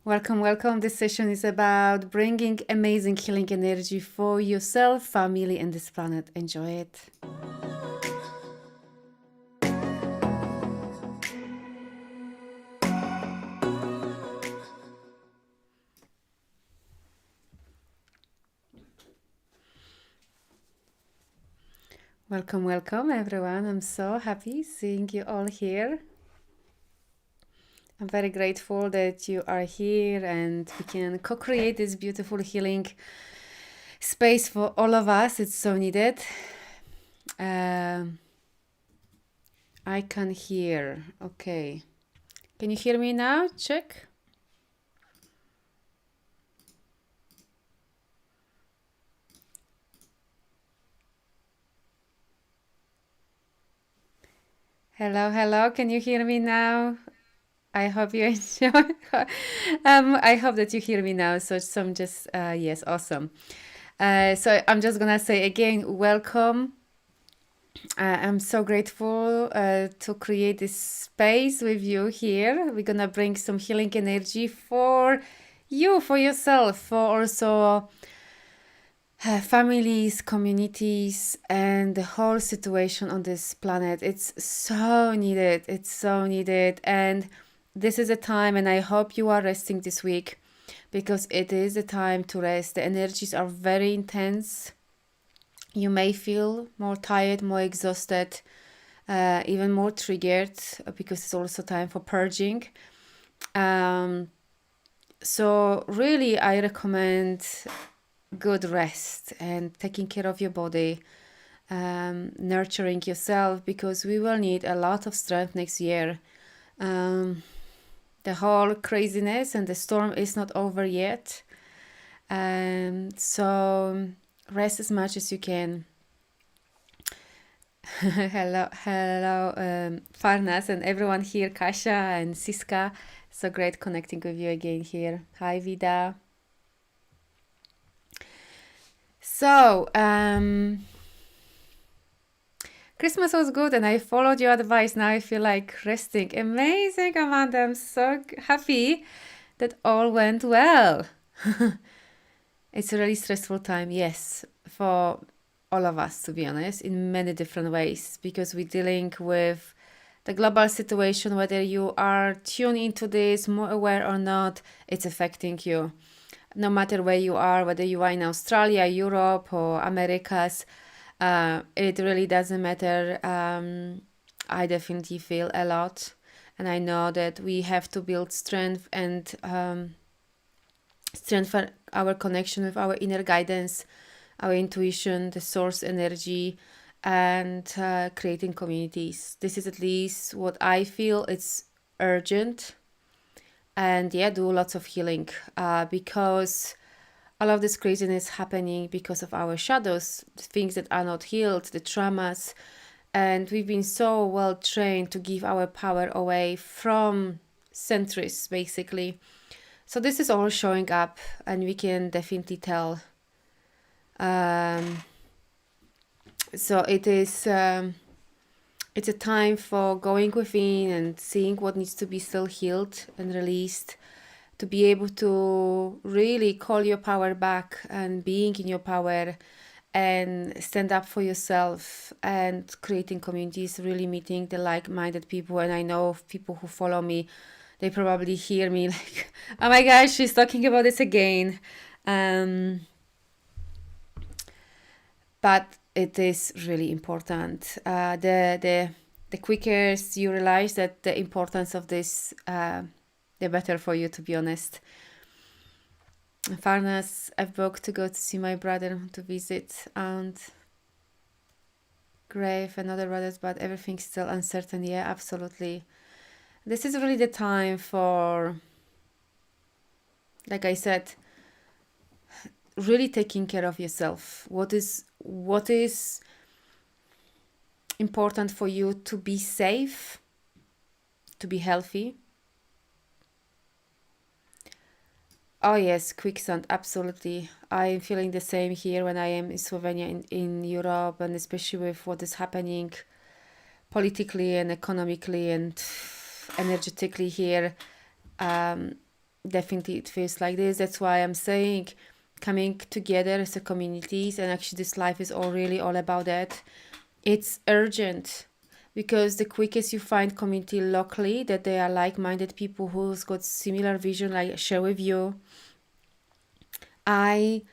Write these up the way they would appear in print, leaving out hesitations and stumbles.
Welcome, welcome. This session is about bringing amazing healing energy for yourself, family, and this planet. Enjoy it. Welcome, welcome, everyone. I'm so happy seeing you all here. I'm very grateful that you are here and we can co-create this beautiful healing space for all of us. It's so needed. I can hear. Okay. Can you hear me now? Check. Hello, hello. Can you hear me now? I hope you enjoy. I hope that you hear me now. So some just yes, awesome. So I'm just gonna say again, welcome. I'm so grateful to create this space with you here. We're gonna bring some healing energy for you, for yourself, for also families, communities, and the whole situation on this planet. It's so needed. It's so needed. And this is a time, and I hope you are resting this week because it is a time to rest. The energies are very intense. You may feel more tired, more exhausted, even more triggered because it's also time for purging. So really, I recommend good rest and taking care of your body, nurturing yourself, because we will need a lot of strength next year. The whole craziness and the storm is not over yet. So rest as much as you can. hello, Farnas and everyone here, Kasia and Siska. So great connecting with you again here. Hi, Vida. So, Christmas was good and I followed your advice. Now I feel like resting. Amazing, Amanda. I'm so happy that all went well. It's a really stressful time, yes, for all of us, to be honest, in many different ways, because we're dealing with the global situation, whether you are tuned into this, more aware or not, it's affecting you. No matter where you are, whether you are in Australia, Europe, or Americas, it really doesn't matter. I definitely feel a lot, and I know that we have to build strength and strengthen our connection with our inner guidance, our intuition, the source energy, and creating communities. This is at least what I feel. It's urgent, and yeah, do lots of healing because all of this craziness happening because of our shadows, things that are not healed, the traumas. And we've been so well trained to give our power away from centuries, basically. So this is all showing up, and we can definitely tell. So it is. It's a time for going within and seeing what needs to be still healed and released, to be able to really call your power back and being in your power and stand up for yourself and creating communities, really meeting the like-minded people. And I know of people who follow me, they probably hear me like, oh my gosh, she's talking about this again. But it is really important. The quicker you realize that the importance of this, the better for you, to be honest. Farnas, I've booked to go to see my brother to visit Aunt Grave and other brothers, but everything's still uncertain. Yeah, absolutely. This is really the time for, like I said, really taking care of yourself. What is important for you to be safe, to be healthy. Oh yes, quicksand, absolutely. I'm feeling the same here when I am in Slovenia, in Europe, and especially with what is happening politically and economically and energetically here. definitely it feels like this. That's why I'm saying coming together as a communities, and actually this life is all about that. It's urgent, because the quickest you find community locally that they are like-minded people who's got similar vision, like share with you. I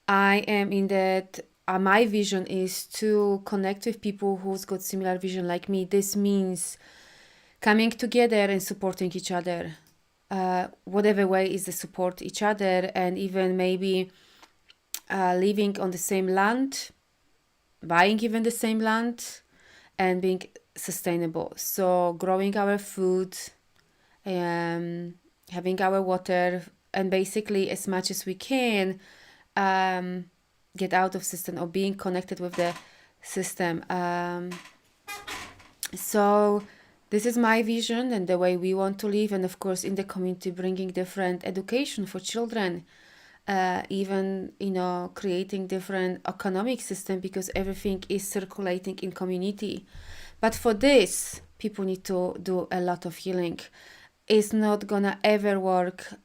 am in that. My vision is to connect with people who's got similar vision like me. This means coming together and supporting each other. Whatever way is to support each other, and even maybe living on the same land, buying even the same land, and being sustainable. So growing our food, having our water, and basically as much as we can get out of system or being connected with the system. So this is my vision and the way we want to live, and of course in the community bringing different education for children, even creating different economic system, because everything is circulating in community. But for this, people need to do a lot of healing. It's not gonna ever work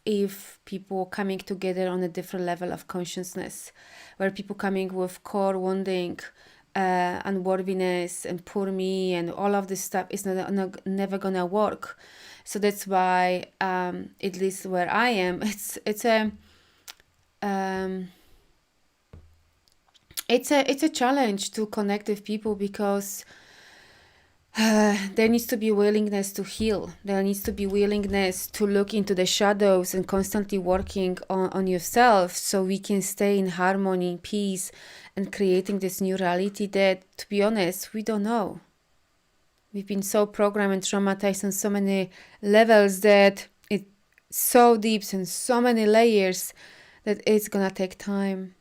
if people coming together on a different level of consciousness, where people coming with core wounding, unworthiness and poor me and all of this stuff is never gonna work. So that's why, at least where I am, it's a challenge to connect with people, because there needs to be willingness to heal. There needs to be willingness to look into the shadows and constantly working on yourself, so we can stay in harmony, peace, and creating this new reality that, to be honest, we don't know. We've been so programmed and traumatized on so many levels that it's so deep and so many layers that it's gonna take time.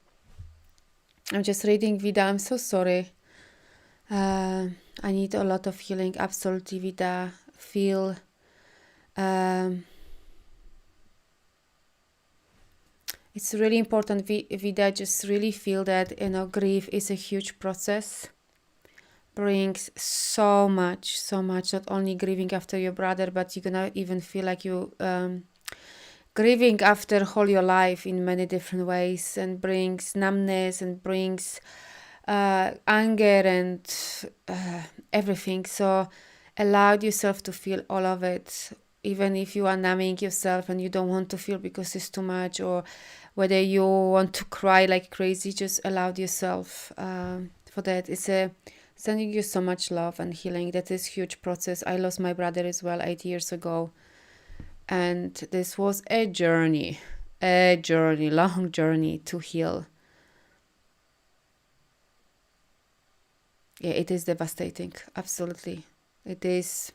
I'm just reading Vida. I'm so sorry. I need a lot of healing. Absolutely, Vida. Feel. It's really important, Vida. Just really feel that grief is a huge process. Brings so much. Not only grieving after your brother, but you're gonna even feel like you grieving after whole your life in many different ways, and brings numbness and brings anger and everything. So allow yourself to feel all of it, even if you are numbing yourself and you don't want to feel because it's too much, or whether you want to cry like crazy. Just allow yourself for that. It's sending you so much love and healing. That is huge process. I lost my brother as well 8 years ago, and this was a journey, long journey to heal. Yeah, it is devastating. Absolutely. It is.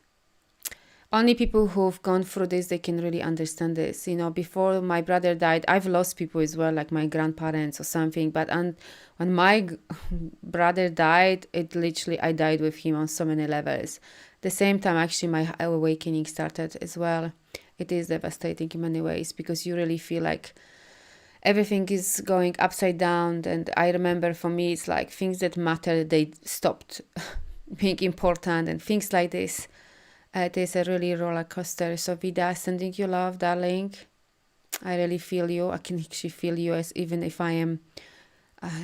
Only people who've gone through this, they can really understand this. Before my brother died, I've lost people as well, like my grandparents or something. But when my brother died, it literally, I died with him on so many levels. The same time, actually, my awakening started as well. It is devastating in many ways, because you really feel like everything is going upside down. And I remember, for me, it's like things that matter, they stopped being important, and things like this. It is a really roller coaster. So Vida, sending you love, darling. I really feel you. I can actually feel you, as even if I am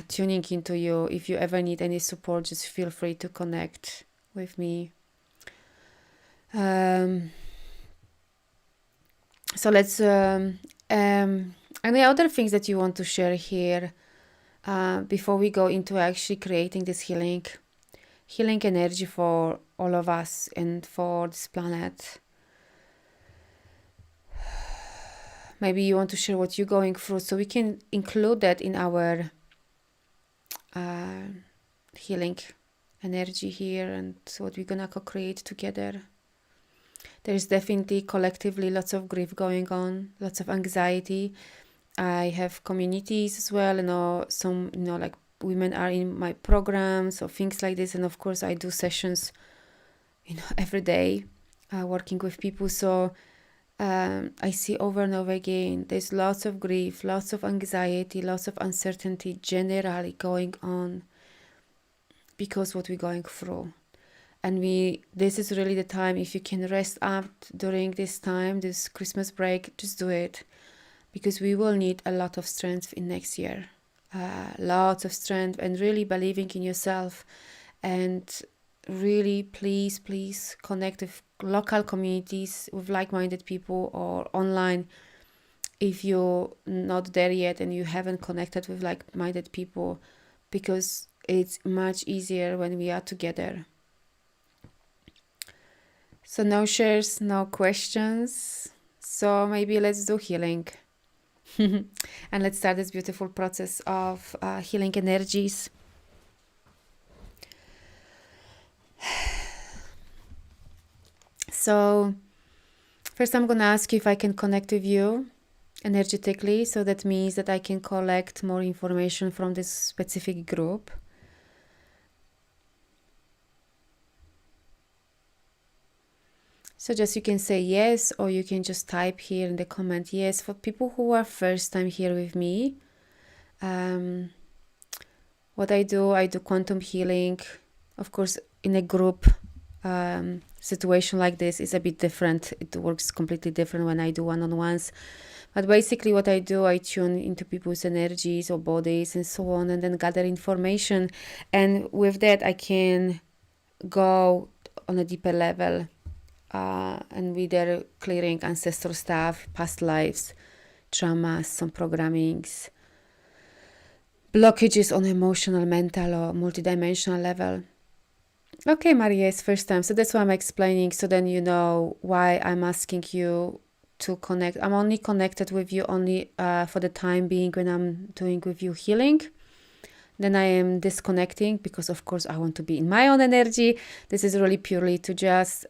tuning into you. If you ever need any support, just feel free to connect with me. So let's any other things that you want to share here before we go into actually creating this healing energy for all of us and for this planet? Maybe you want to share what you're going through, so we can include that in our healing energy here, and what we're gonna co-create together. There's definitely collectively lots of grief going on, lots of anxiety. I have communities as well, some, like women are in my programs or things like this. And of course I do sessions, every day, working with people. So I see over and over again, there's lots of grief, lots of anxiety, lots of uncertainty generally going on, because what we're going through. And this is really the time, if you can rest up during this time, this Christmas break, just do it, because we will need a lot of strength in next year. Lots of strength, and really believing in yourself, and really please connect with local communities, with like-minded people, or online if you're not there yet and you haven't connected with like-minded people, because it's much easier when we are together. So no shares, no questions. So maybe let's do healing. And let's start this beautiful process of healing energies. So first I'm going to ask you if I can connect with you energetically. So that means that I can collect more information from this specific group. So just you can say yes, or you can just type here in the comment yes. For people who are first time here with me, what I do quantum healing. Of course, in a group situation like this is a bit different. It works completely different when I do one-on-ones. But basically what I do, I tune into people's energies or bodies and so on, and then gather information. And with that, I can go on a deeper level. And with their clearing ancestral stuff, past lives, traumas, some programmings, blockages on emotional, mental, or multidimensional level. Okay, Maria, it's first time, so that's why I'm explaining, so then you know why I'm asking you to connect. I'm only connected with you only for the time being when I'm doing with you healing. Then I am disconnecting because, of course, I want to be in my own energy. This is really purely to just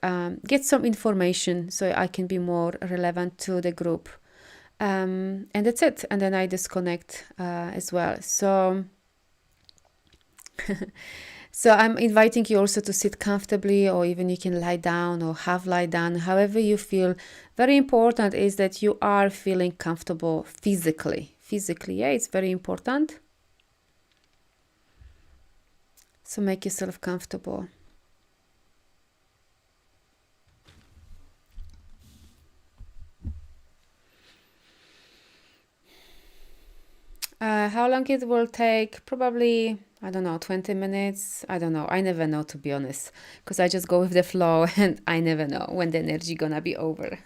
get some information so I can be more relevant to the group. And that's it. And then I disconnect as well. So, so I'm inviting you also to sit comfortably, or even you can lie down or half lie down, however you feel. Very important is that you are feeling comfortable physically. Yeah, it's very important. So make yourself comfortable. How long it will take? Probably, I don't know, 20 minutes. I don't know. I never know, to be honest, because I just go with the flow and I never know when the energy gonna be over.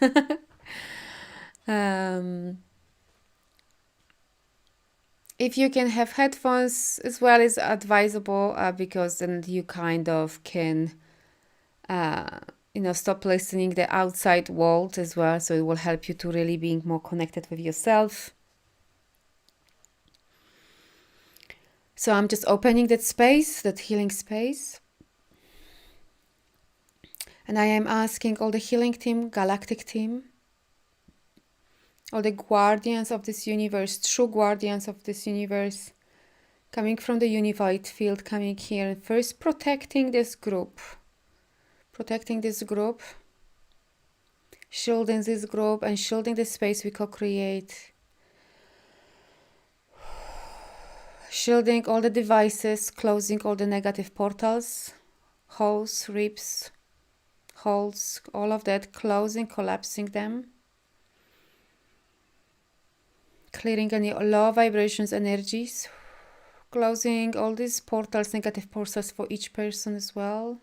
If you can have headphones as well, is advisable because then you kind of can stop listening the outside world as well, so it will help you to really being more connected with yourself. So I'm just opening that space, that healing space, and I am asking all the healing team, galactic team, all the guardians of this universe, true guardians of this universe, coming from the unified field, coming here and first protecting this group, shielding this group and shielding the space we co-create, shielding all the devices, closing all the negative portals, holes, rips, holes, all of that, closing, collapsing them, clearing any low vibrations, energies, closing all these portals, negative portals for each person as well,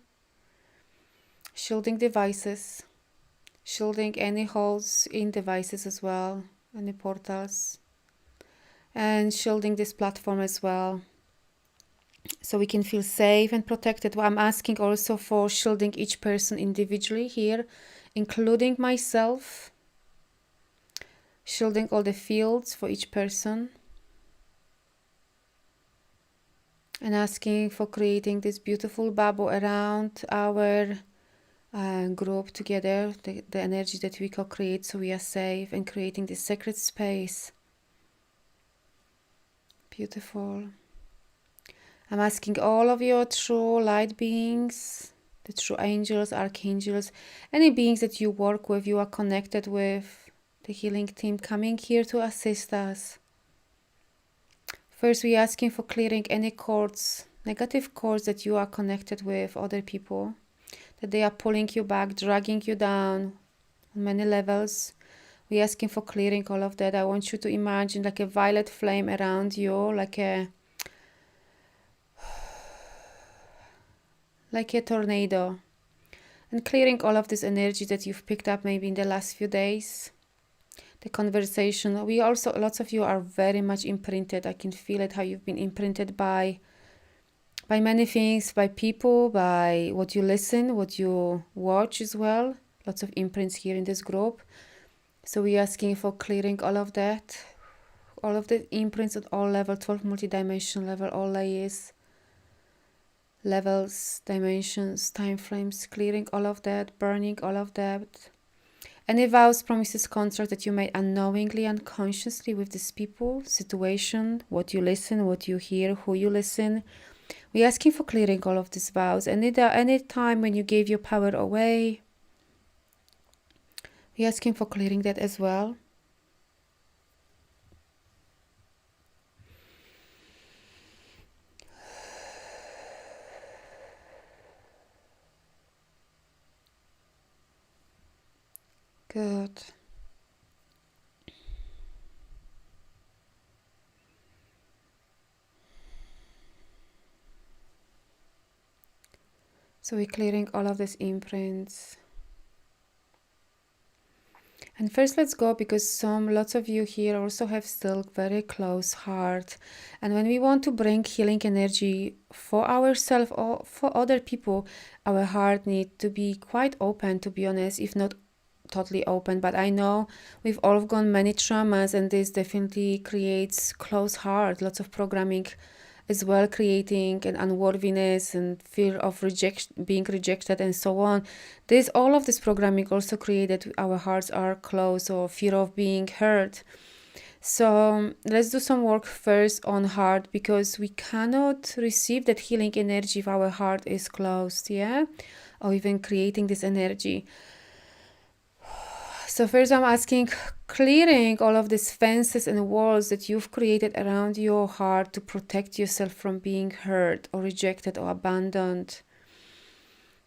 shielding devices, shielding any holes in devices as well, any portals, and shielding this platform as well, so we can feel safe and protected. Well, I'm asking also for shielding each person individually here, including myself, shielding all the fields for each person, and asking for creating this beautiful bubble around our group together, the energy that we co-create, so we are safe, and creating this sacred space. Beautiful. I'm asking all of your true light beings, the true angels, archangels, any beings that you work with, you are connected with, the healing team coming here to assist us. First, we're asking for clearing any cords, negative cords that you are connected with other people. that they are pulling you back, dragging you down on many levels. We're asking for clearing all of that. I want you to imagine like a violet flame around you, like a tornado, and clearing all of this energy that you've picked up maybe in the last few days. The conversation, we also, lots of you are very much imprinted. I can feel it, how you've been imprinted by many things, by people, by what you listen, what you watch as well. Lots of imprints here in this group. So we're asking for clearing all of that, all of the imprints at all levels, 12 multi-dimensional level, all layers, levels, dimensions, time frames, clearing all of that, burning all of that. Any vows, promises, contracts that you made unknowingly, unconsciously with these people, situation, what you listen, what you hear, who you listen. We're asking for clearing all of these vows. Any time when you gave your power away, we're asking for clearing that as well. Good. So we're clearing all of these imprints. And first let's go, because lots of you here also have still very close heart. And when we want to bring healing energy for ourselves or for other people, our heart needs to be quite open, to be honest, if not totally open. But I know we've all gone many traumas, and this definitely creates close heart, lots of programming as well, creating an unworthiness and fear of being rejected and so on. There's all of this programming also created our hearts are closed, or fear of being hurt. So let's do some work first on heart, because we cannot receive that healing energy if our heart is closed, yeah, or even creating this energy. So first I'm asking, clearing all of these fences and walls that you've created around your heart to protect yourself from being hurt or rejected or abandoned.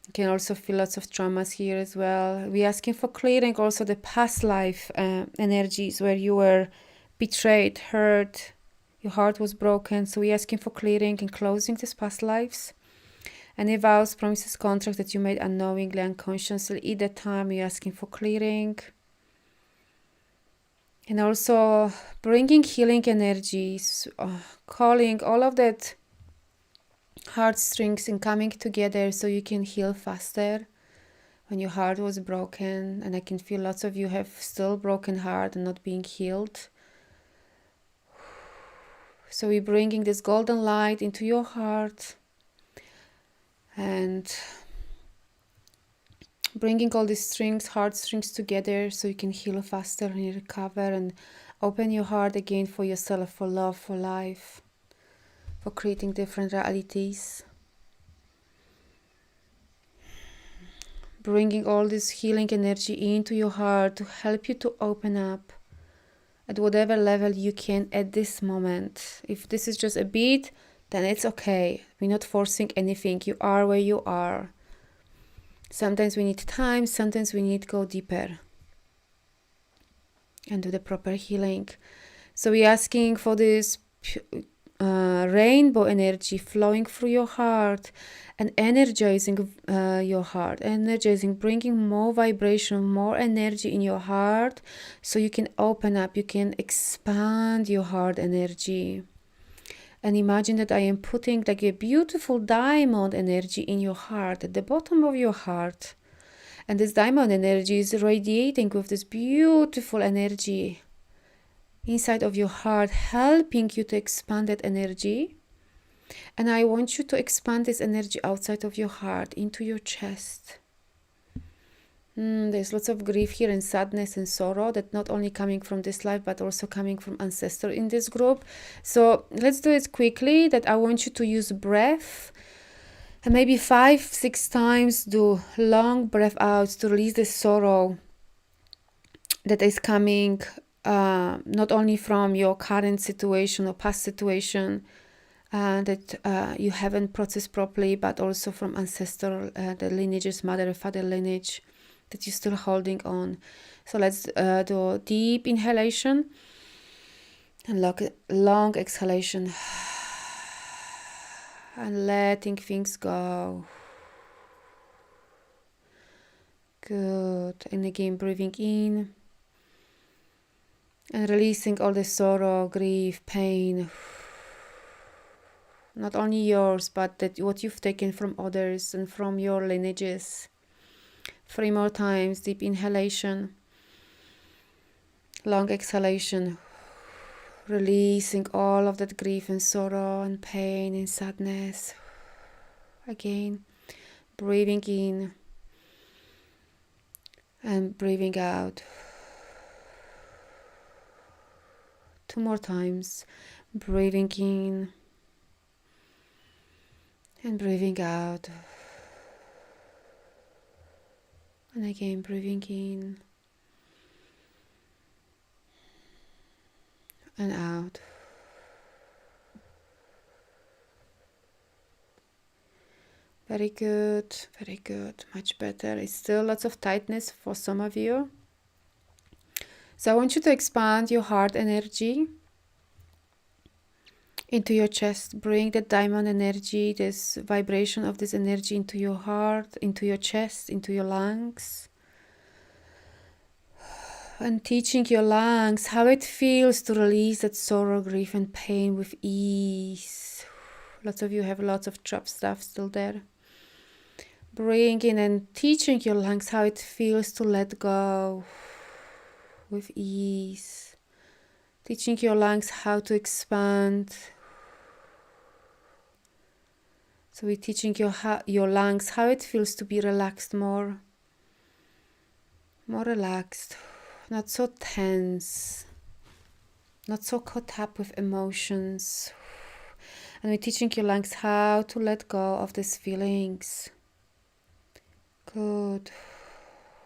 You can also feel lots of traumas here as well. We're asking for clearing also the past life energies where you were betrayed, hurt, your heart was broken. So we're asking for clearing and closing these past lives. Any vows, promises, contracts that you made unknowingly, unconsciously, at that time you're asking for clearing. And also bringing healing energies, calling all of that heartstrings and coming together so you can heal faster when your heart was broken. And I can feel lots of you have still broken heart and not being healed. So we're bringing this golden light into your heart and bringing all these heartstrings together so you can heal faster and recover and open your heart again for yourself, for love, for life, for creating different realities. Bringing all this healing energy into your heart to help you to open up at whatever level you can at this moment. If this is just a bit, then it's okay. We're not forcing anything. You are where you are. Sometimes we need time, sometimes we need to go deeper and do the proper healing. So we're asking for this rainbow energy flowing through your heart and energizing your heart, bringing more vibration, more energy in your heart so you can open up, you can expand your heart energy. And imagine that I am putting like a beautiful diamond energy in your heart, at the bottom of your heart. And this diamond energy is radiating with this beautiful energy inside of your heart, helping you to expand that energy. And I want you to expand this energy outside of your heart, into your chest. There's lots of grief here and sadness and sorrow that not only coming from this life but also coming from ancestors in this group. So let's do it quickly. That I want you to use breath and maybe 5-6 times do long breath out to release the sorrow that is coming not only from your current situation or past situation, and that you haven't processed properly, but also from ancestral, the lineages, mother and father lineage, that you're still holding on. So let's do a deep inhalation and long exhalation, and letting things go. Good. And again, breathing in and releasing all the sorrow, grief, pain, not only yours, but that what you've taken from others and from your lineages. 3 more times. Deep inhalation, long exhalation, releasing all of that grief and sorrow and pain and sadness. Again, breathing in and breathing out. 2 more times. Breathing in and breathing out. And again, breathing in and out. Very good, very good, much better. It's still lots of tightness for some of you. So I want you to expand your heart energy into your chest. Bring the diamond energy, this vibration of this energy into your heart, into your chest, into your lungs. And teaching your lungs how it feels to release that sorrow, grief and pain with ease. Lots of you have lots of trapped stuff still there. Bring in and teaching your lungs how it feels to let go with ease. Teaching your lungs how to expand. So we're teaching your lungs how it feels to be relaxed more relaxed, not so tense, not so caught up with emotions. And we're teaching your lungs how to let go of these feelings. Good.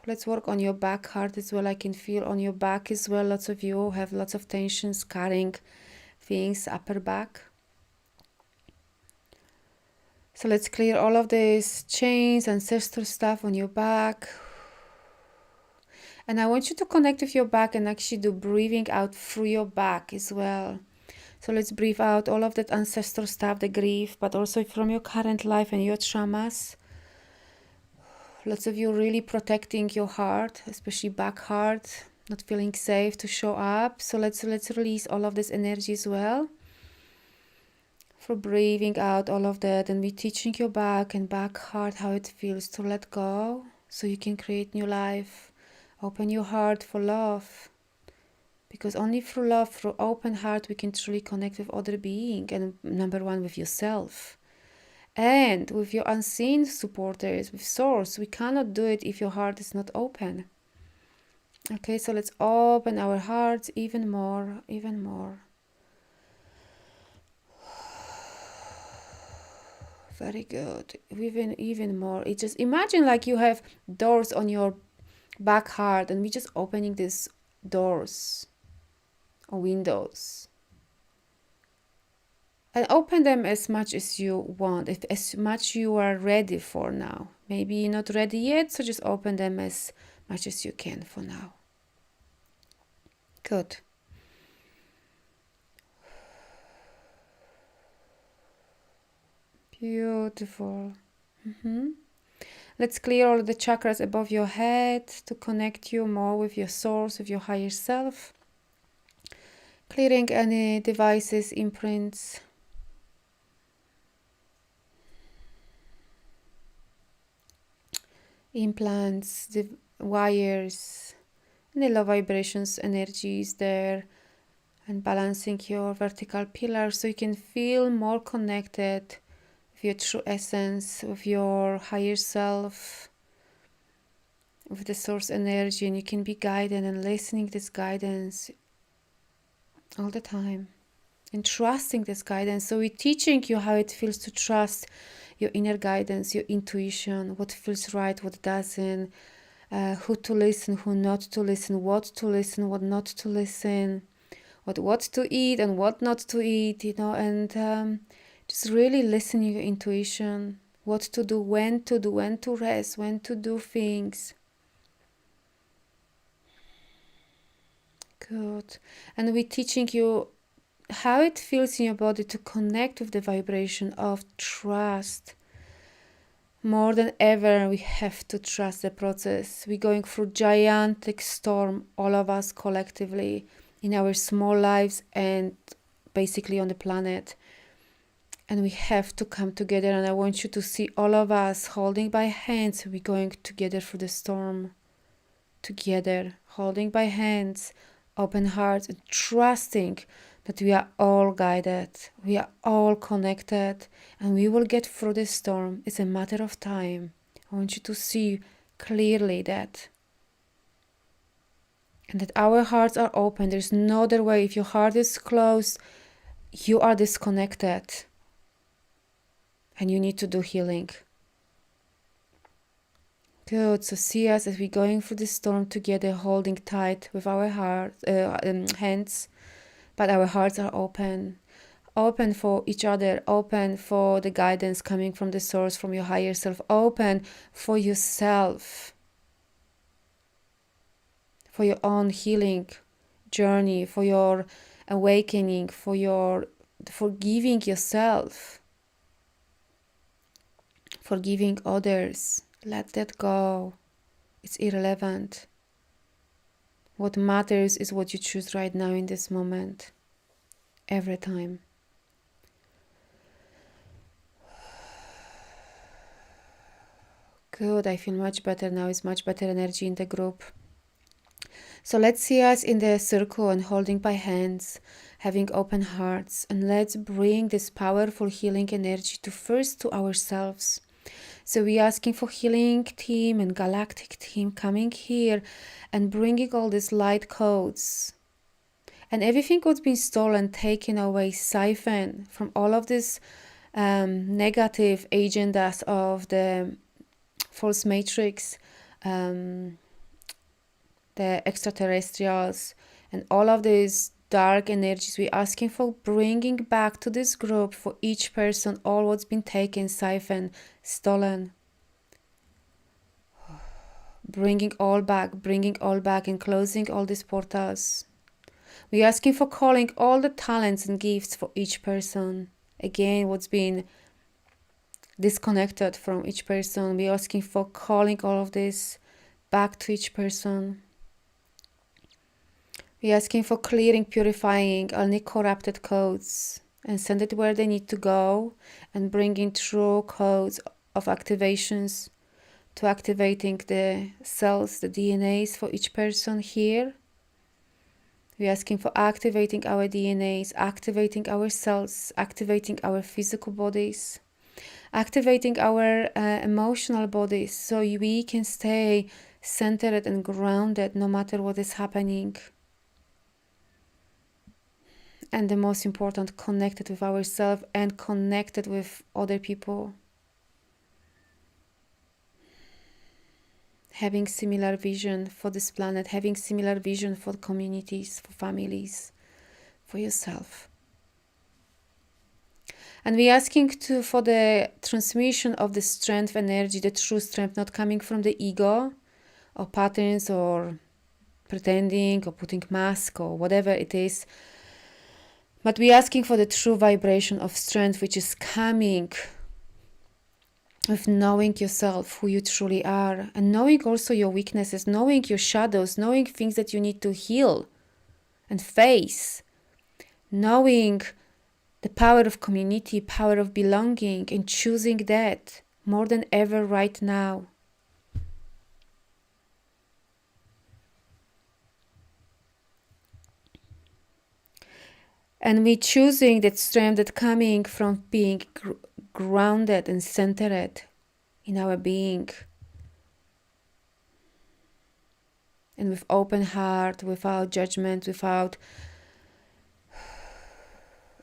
Let's work on your back heart as well. I can feel on your back as well. Lots of you have lots of tensions, carrying things, upper back. So let's clear all of these chains, ancestral stuff on your back. And I want you to connect with your back and actually do breathing out through your back as well. So let's breathe out all of that ancestral stuff, the grief, but also from your current life and your traumas. Lots of you really protecting your heart, especially back heart, not feeling safe to show up. So let's release all of this energy as well. For breathing out all of that, and we're teaching your back and back heart how it feels to let go, so you can create new life. Open your heart for love, because only through love, through open heart, we can truly connect with other being, and number one, with yourself. And with your unseen supporters, with source. We cannot do it if your heart is not open. Okay, so let's open our hearts even more, even more. Very good. Even more. It just imagine like you have doors on your back heart, and we're just opening these doors or windows. And open them as much as you want, as much you are ready for now. Maybe you're not ready yet, so just open them as much as you can for now. Good. Beautiful. Let's clear all the chakras above your head to connect you more with your source, with your higher self. Clearing any devices, imprints. Implants, the wires, any low vibrations, energies there, and balancing your vertical pillars so you can feel more connected with your true essence, with your higher self, with the source energy, and you can be guided and listening this guidance all the time and trusting this guidance. So we're teaching you how it feels to trust your inner guidance, your intuition, what feels right, what doesn't, who to listen, who not to listen, what not to listen, what to eat and what not to eat, and Just really listen to your intuition, what to do, when to rest, when to do things. Good. And we're teaching you how it feels in your body to connect with the vibration of trust. More than ever, we have to trust the process. We're going through gigantic storm, all of us collectively, in our small lives and basically on the planet. And we have to come together, and I want you to see all of us holding by hands. We're going together through the storm. Together, holding by hands, open hearts, and trusting that we are all guided, we are all connected, and we will get through this storm. It's a matter of time. I want you to see clearly that. And that our hearts are open. There's no other way. If your heart is closed, you are disconnected. And you need to do healing. Good. So see us as we're going through the storm together, holding tight with our hands. But our hearts are open. Open for each other, open for the guidance coming from the source, from your higher self, open for yourself, for your own healing journey, for your awakening, for forgiving yourself, forgiving others. Let that go. It's irrelevant. What matters is what you choose right now in this moment, every time. Good, I feel much better now. It's much better energy in the group. So let's see us in the circle and holding by hands, having open hearts, and let's bring this powerful healing energy to ourselves. So we're asking for healing team and galactic team coming here and bringing all these light codes and everything what's been stolen, taken away, siphoned from all of this negative agendas of the false matrix, the extraterrestrials, and all of these dark energies. We're asking for bringing back to this group, for each person, all what's been taken, siphoned, stolen. Bringing all back, and closing all these portals. We're asking for calling all the talents and gifts for each person. Again, what's been disconnected from each person. We're asking for calling all of this back to each person. We're asking for clearing, purifying any corrupted codes and send it where they need to go, and bringing true codes of activations to activating the cells, the DNAs for each person here. We're asking for activating our DNAs, activating our cells, activating our physical bodies, activating our emotional bodies, so we can stay centered and grounded no matter what is happening. And the most important, connected with ourselves and connected with other people. Having similar vision for this planet, having similar vision for communities, for families, for yourself. And we're asking for the transmission of the strength energy, the true strength, not coming from the ego or patterns or pretending or putting mask or whatever it is. But we're asking for the true vibration of strength, which is coming with knowing yourself, who you truly are, and knowing also your weaknesses, knowing your shadows, knowing things that you need to heal and face, knowing the power of community, power of belonging, and choosing that more than ever right now. And we're choosing that strength that coming from being grounded and centered in our being. And with open heart, without judgment, without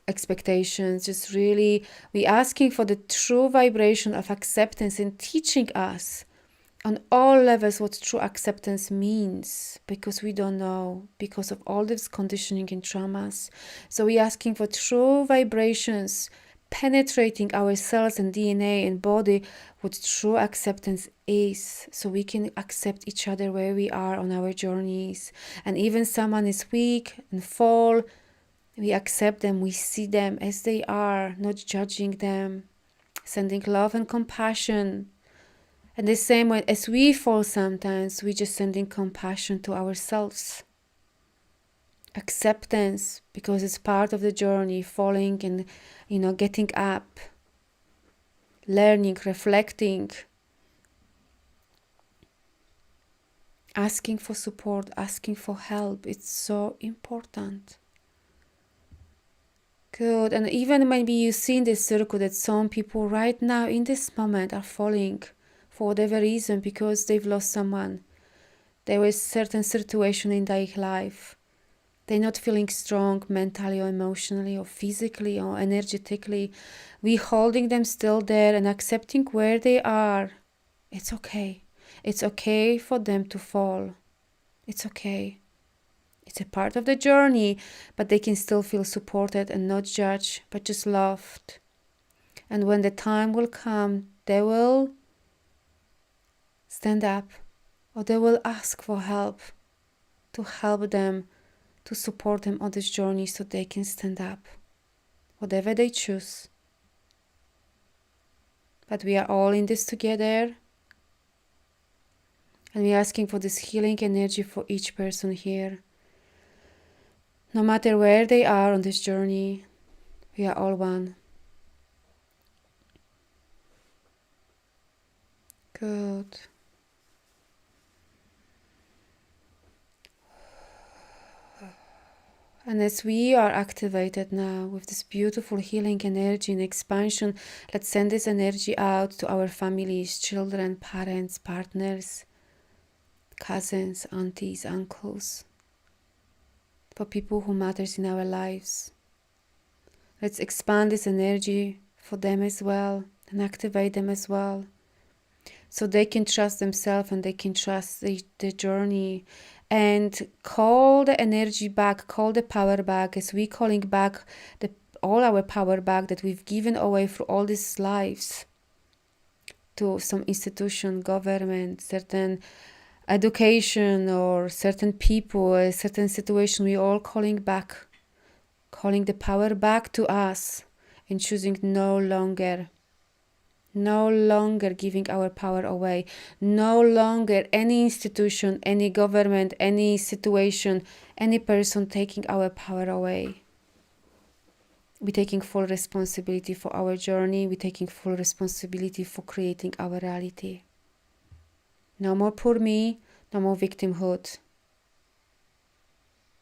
expectations, just really we're asking for the true vibration of acceptance and teaching us on all levels what true acceptance means, because we don't know, because of all this conditioning and traumas. So we're asking for true vibrations, penetrating our cells and DNA and body what true acceptance is, so we can accept each other where we are on our journeys. And even someone is weak and fall, we accept them, we see them as they are, not judging them, sending love and compassion. And the same way as we fall sometimes, we just sending compassion to ourselves. Acceptance, because it's part of the journey, falling and getting up, learning, reflecting, asking for support, asking for help. It's so important. Good. And even maybe you see in this circle that some people right now in this moment are falling for whatever reason, because they've lost someone. There was a certain situation in their life. They're not feeling strong mentally or emotionally or physically or energetically. We holding them still there and accepting where they are. It's okay. It's okay for them to fall. It's okay. It's a part of the journey, but they can still feel supported and not judged, but just loved. And when the time will come, they will stand up, or they will ask for help, to help them, to support them on this journey so they can stand up, whatever they choose. But we are all in this together, and we're asking for this healing energy for each person here. No matter where they are on this journey, we are all one. Good. And as we are activated now with this beautiful healing energy and expansion, let's send this energy out to our families, children, parents, partners, cousins, aunties, uncles, for people who matters in our lives. Let's expand this energy for them as well and activate them as well, so they can trust themselves and they can trust the journey, and call the energy back, call the power back, as we calling back all our power back that we've given away through all these lives to some institution, government, certain education, or certain people, a certain situation. We all calling back, calling the power back to us, and choosing no longer giving our power away, no longer any institution, any government, any situation, any person taking our power away. We're taking full responsibility for our journey. We're taking full responsibility for creating our reality. No more poor me, no more victimhood.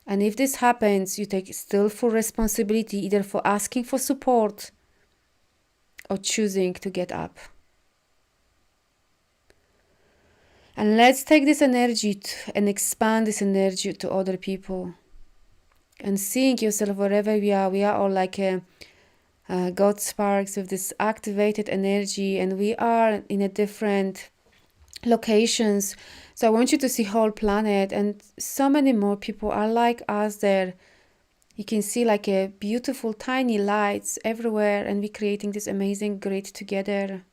And if this happens, you take still full responsibility, either for asking for support or choosing to get up. And let's take this energy and expand this energy to other people. And seeing yourself wherever we are all like God sparks with this activated energy, and we are in a different locations. So I want you to see whole planet, and so many more people are like us there. You can see like a beautiful tiny lights everywhere, and we're creating this amazing grid together.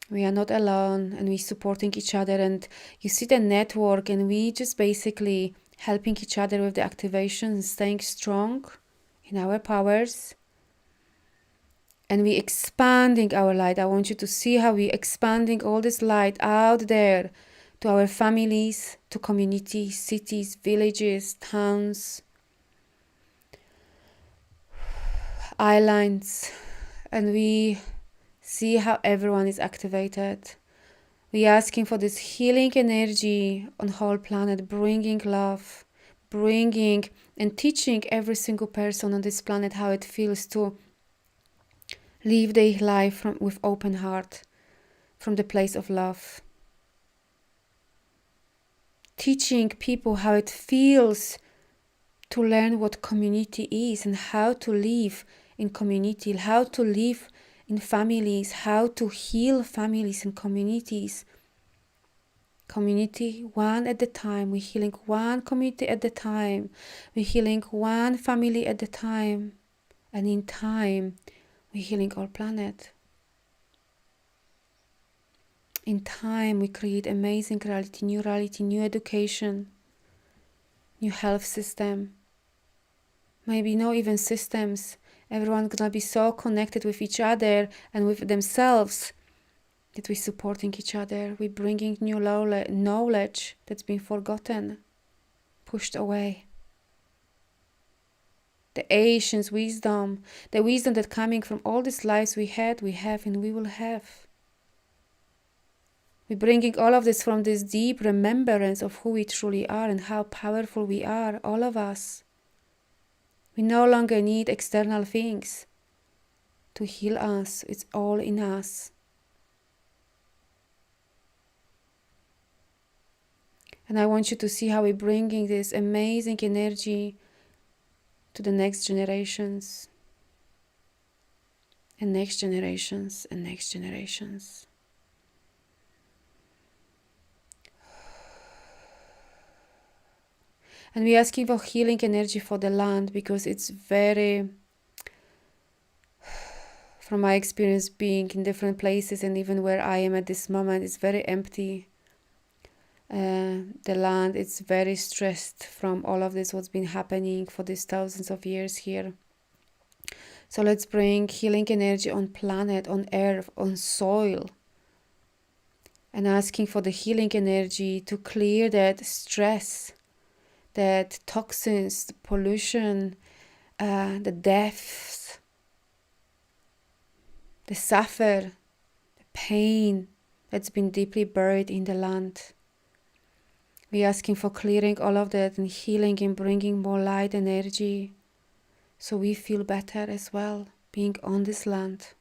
We are not alone, and we're supporting each other, and you see the network, and we just basically helping each other with the activation and staying strong in our powers. And we expanding our light. I want you to see how we expanding all this light out there to our families, to communities, cities, villages, towns, islands, and we see how everyone is activated. We are asking for this healing energy on whole planet, bringing love, bringing and teaching every single person on this planet how it feels to live their life with open heart, from the place of love. Teaching people how it feels to learn what community is and how to live in community, how to live in families, how to heal families and communities. Community one at a time. We're healing one community at a time. We're healing one family at a time. And in time, we're healing our planet. In time, we create amazing reality, new education, new health system. Maybe not even systems. Everyone's gonna be so connected with each other and with themselves that we're supporting each other. We're bringing new knowledge that's been forgotten, pushed away. The ancient wisdom, the wisdom that coming from all these lives we had, we have, and we will have. We're bringing all of this from this deep remembrance of who we truly are and how powerful we are, all of us. We no longer need external things to heal us. It's all in us. And I want you to see how we're bringing this amazing energy to the next generations. And next generations and next generations. And we're asking for healing energy for the land because it's very, from my experience being in different places and even where I am at this moment, it's very empty. The land is very stressed from all of this, what's been happening for these thousands of years here. So let's bring healing energy on planet, on earth, on soil. And asking for the healing energy to clear that stress, that toxins, the pollution, the deaths, the suffer, the pain that's been deeply buried in the land. We're asking for clearing all of that and healing and bringing more light energy so we feel better as well being on this land.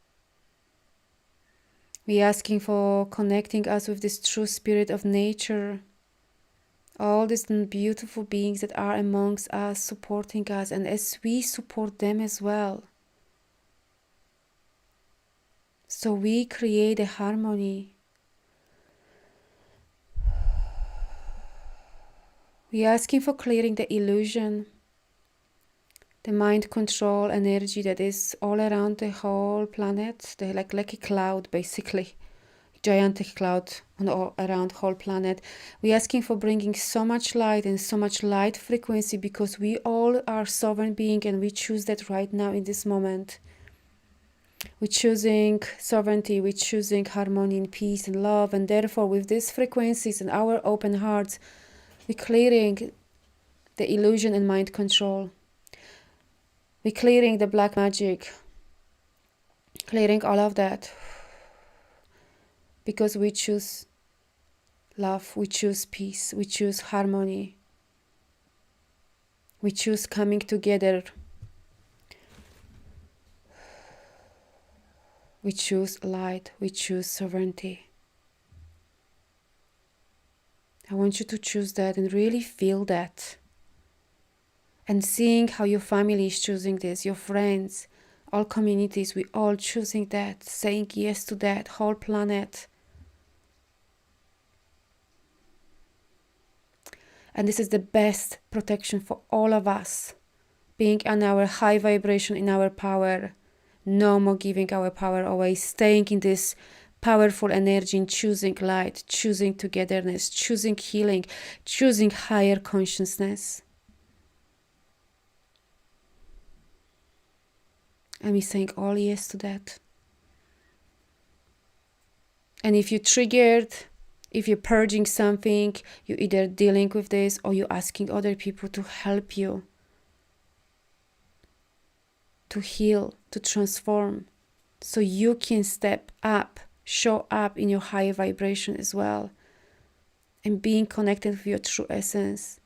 We're asking for connecting us with this true spirit of nature, all these beautiful beings that are amongst us, supporting us, and as we support them as well. So we create a harmony. We're asking for clearing the illusion, the mind control energy that is all around the whole planet, like a cloud basically, gigantic cloud all around whole planet. We're asking for bringing so much light and so much light frequency because we all are sovereign being and we choose that right now in this moment. We're choosing sovereignty, we're choosing harmony and peace and love, and therefore with these frequencies and our open hearts, we're clearing the illusion and mind control. We're clearing the black magic, clearing all of that. Because we choose love, we choose peace, we choose harmony. We choose coming together. We choose light, we choose sovereignty. I want you to choose that and really feel that. And seeing how your family is choosing this, your friends, all communities, we all choosing that, saying yes to that, whole planet. And this is the best protection for all of us, being on our high vibration in our power, no more giving our power away, staying in this powerful energy and choosing light, choosing togetherness, choosing healing, choosing higher consciousness. And we're saying all yes to that. And if you're triggered, if you're purging something, you're either dealing with this or you're asking other people to help you to heal, to transform, so you can step up, show up in your higher vibration as well, and being connected with your true essence.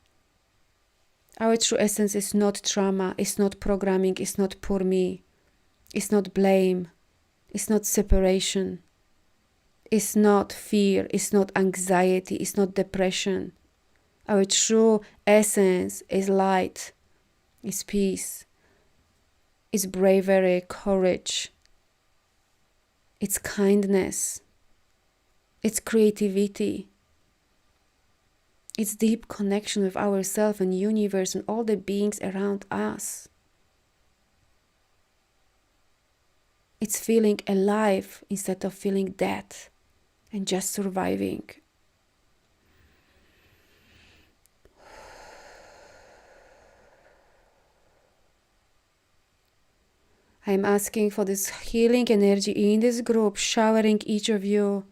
Our true essence is not trauma, it's not programming, it's not poor me, it's not blame, it's not separation, it's not fear, it's not anxiety, it's not depression. Our true essence is light, is peace, is bravery, courage, it's kindness, it's creativity, it's deep connection with ourselves and universe and all the beings around us. It's feeling alive instead of feeling dead and just surviving. I'm asking for this healing energy in this group, showering each of you,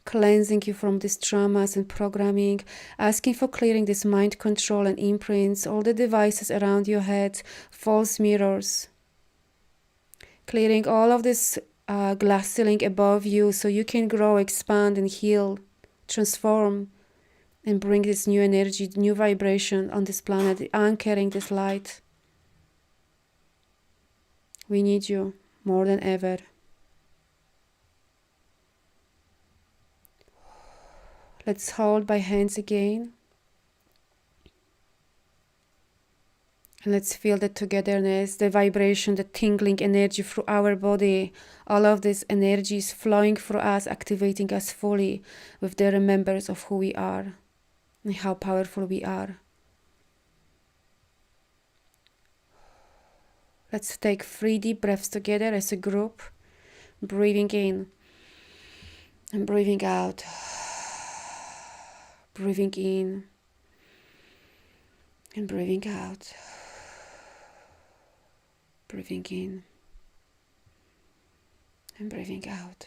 cleansing you from these traumas and programming, asking for clearing this mind control and imprints, all the devices around your head, false mirrors, clearing all of this glass ceiling above you so you can grow, expand and heal, transform, and bring this new energy, new vibration on this planet, anchoring this light. We need you more than ever. Let's hold by hands again. And let's feel the togetherness, the vibration, the tingling energy through our body. All of this energy is flowing through us, activating us fully with the remembrance of who we are and how powerful we are. Let's take 3 deep breaths together as a group, breathing in and breathing out. Breathing in and breathing out. Breathing in and breathing out.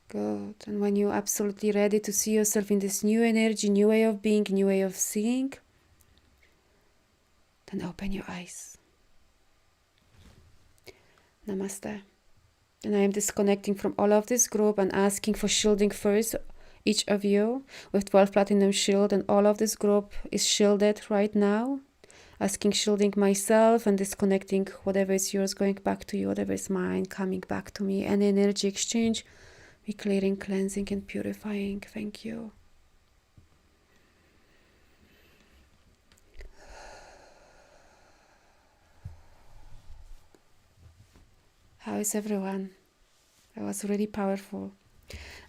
Good. And when you're absolutely ready to see yourself in this new energy, new way of being, new way of seeing, then open your eyes. Namaste. And I am disconnecting from all of this group and asking for shielding first, each of you with 12 platinum shield, and all of this group is shielded right now. Asking shielding myself and disconnecting whatever is yours, going back to you, whatever is mine, coming back to me. An energy exchange, we clearing, cleansing and purifying. Thank you. How is everyone? That was really powerful.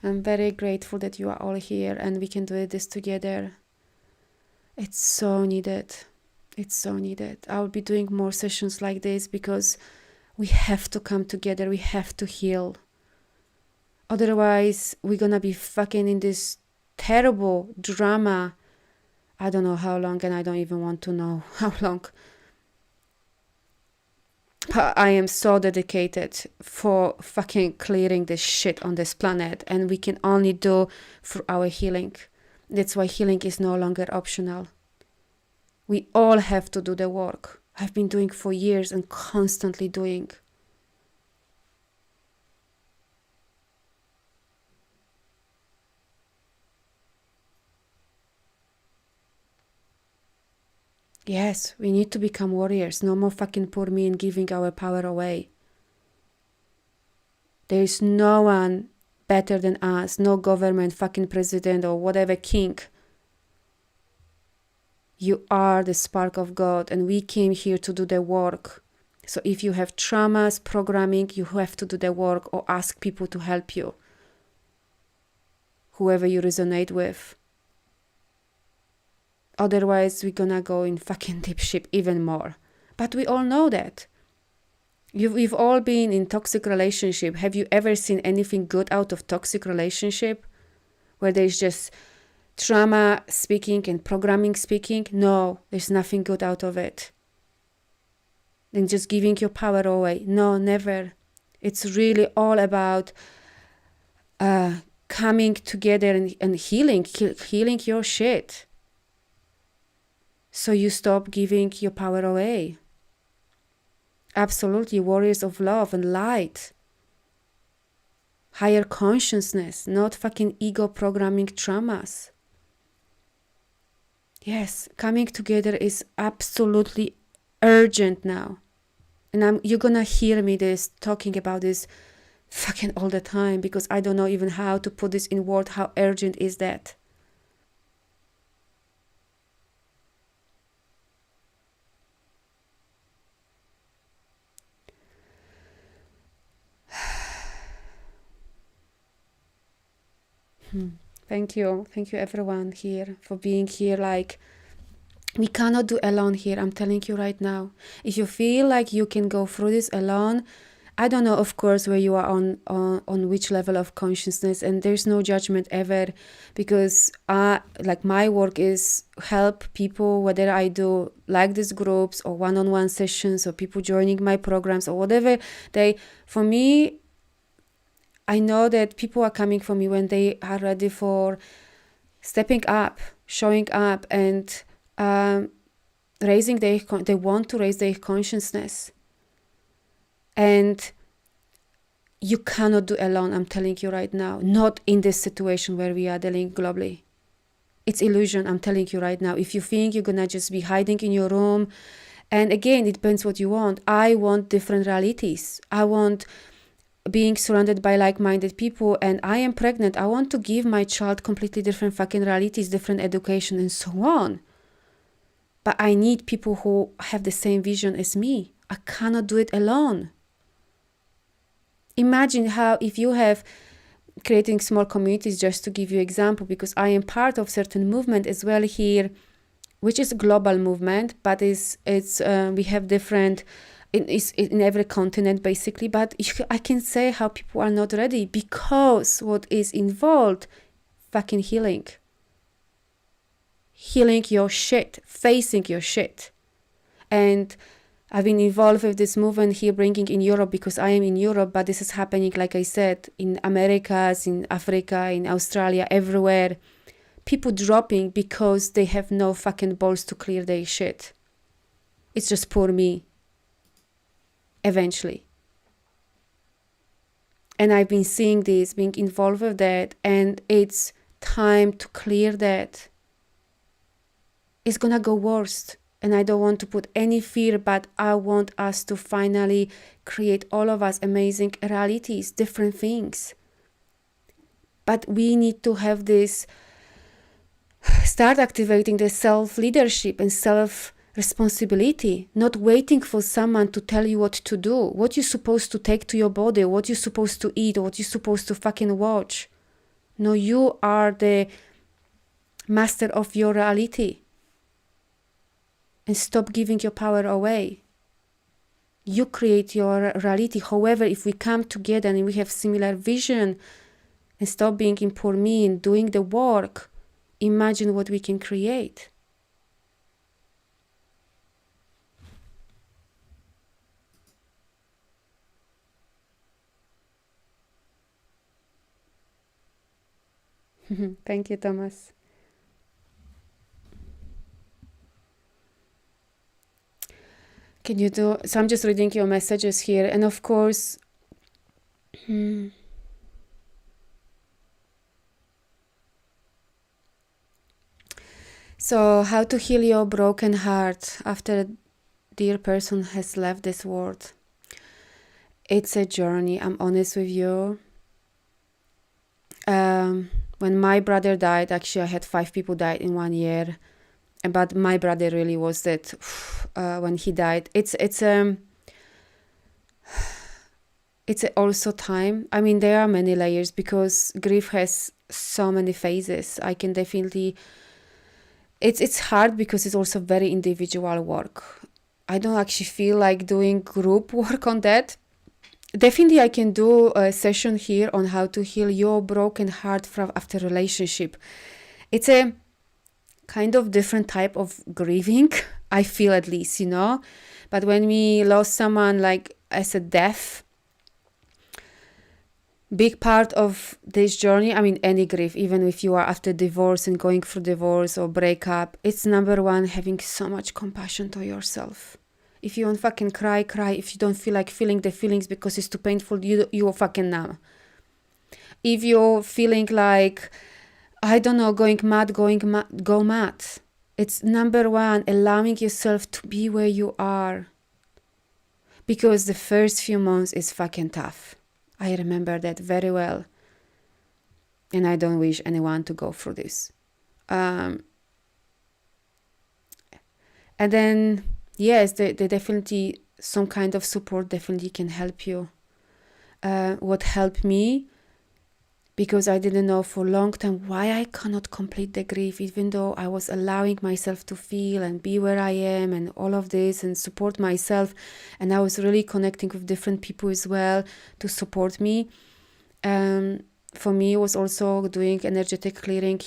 I'm very grateful that you are all here and we can do this together. It's so needed. It's so needed. I'll be doing more sessions like this because we have to come together. We have to heal. Otherwise, we're gonna be fucking in this terrible drama. I don't know how long, and I don't even want to know how long. But I am so dedicated for fucking clearing this shit on this planet, and we can only do through our healing. That's why healing is no longer optional. We all have to do the work. I've been doing for years and constantly doing. Yes, we need to become warriors. No more fucking poor me and giving our power away. There is no one better than us. No government, fucking president or whatever king. You are the spark of God and we came here to do the work. So if you have traumas, programming, you have to do the work or ask people to help you. Whoever you resonate with. Otherwise, we're gonna go in fucking deep shit even more. But we all know that. We've all been in toxic relationship. Have you ever seen anything good out of toxic relationship? Where there's just trauma speaking and programming speaking? No, there's nothing good out of it. Then just giving your power away. No, never. It's really all about coming together and healing your shit. So you stop giving your power away. Absolutely, warriors of love and light. Higher consciousness, not fucking ego programming traumas. Yes, coming together is absolutely urgent now. And you're gonna hear me talking about this fucking all the time because I don't know even how to put this in words. How urgent is that? Thank you everyone here for being here. Like, we cannot do alone here. I'm telling you right now. If you feel like you can go through this alone, I don't know, of course, where you are on which level of consciousness, and there's no judgment ever, because like my work is help people, whether I do like these groups or one-on-one sessions or people joining my programs or whatever. For me, I know that people are coming for me when they are ready for stepping up, showing up, and they want to raise their consciousness. And you cannot do alone, I'm telling you right now. Not in this situation where we are dealing globally. It's illusion, I'm telling you right now. If you think you're gonna just be hiding in your room, and again, it depends what you want. I want different realities. I want being surrounded by like-minded people, and I am pregnant. I want to give my child completely different fucking realities, different education, and so on. But I need people who have the same vision as me. I cannot do it alone. Imagine how, if you have creating small communities, just to give you example, because I am part of certain movement as well here, which is a global movement, but we have different, it's in every continent basically, but I can say how people are not ready, because what is involved, fucking healing your shit, facing your shit. And I've been involved with this movement here, bringing in Europe, because I am in Europe, but this is happening, like I said, in Americas, in Africa, in Australia, everywhere. People dropping because they have no fucking balls to clear their shit. It's just poor me. Eventually. And I've been seeing this, being involved with that, and it's time to clear that. It's gonna go worse. And I don't want to put any fear, but I want us to finally create, all of us, amazing realities, different things. But we need to have this, start activating the self-leadership and self-responsibility, not waiting for someone to tell you what to do, what you're supposed to take to your body, what you're supposed to eat, what you're supposed to fucking watch. No, you are the master of your reality. And stop giving your power away. You create your reality. However, if we come together and we have similar vision and stop being in poor me and doing the work, imagine what we can create. Thank you, Thomas. Can you do, so I'm just reading your messages here, and of course, so how to heal your broken heart after a dear person has left this world. It's a journey, I'm honest with you. When my brother died, actually I had 5 people died in 1 year. But my brother really was that when he died. It's also time. I mean, there are many layers, because grief has so many phases. I can definitely, it's hard because it's also very individual work. I don't actually feel like doing group work on that. Definitely I can do a session here on how to heal your broken heart from after relationship. It's a kind of different type of grieving, I feel, at least, but when we lost someone, like as a death, big part of this journey, I mean any grief, even if you are after divorce and going through divorce or breakup, it's number one, having so much compassion to yourself. If you don't fucking cry. If you don't feel like feeling the feelings because it's too painful, you are fucking numb. If you're feeling like, I don't know, going mad, go mad. It's number one, allowing yourself to be where you are. Because the first few months is fucking tough. I remember that very well. And I don't wish anyone to go through this. And then, yes, they definitely, some kind of support definitely can help you. What helped me, because I didn't know for a long time why I cannot complete the grief, even though I was allowing myself to feel and be where I am and all of this and support myself. And I was really connecting with different people as well to support me. For me, it was also doing energetic clearing,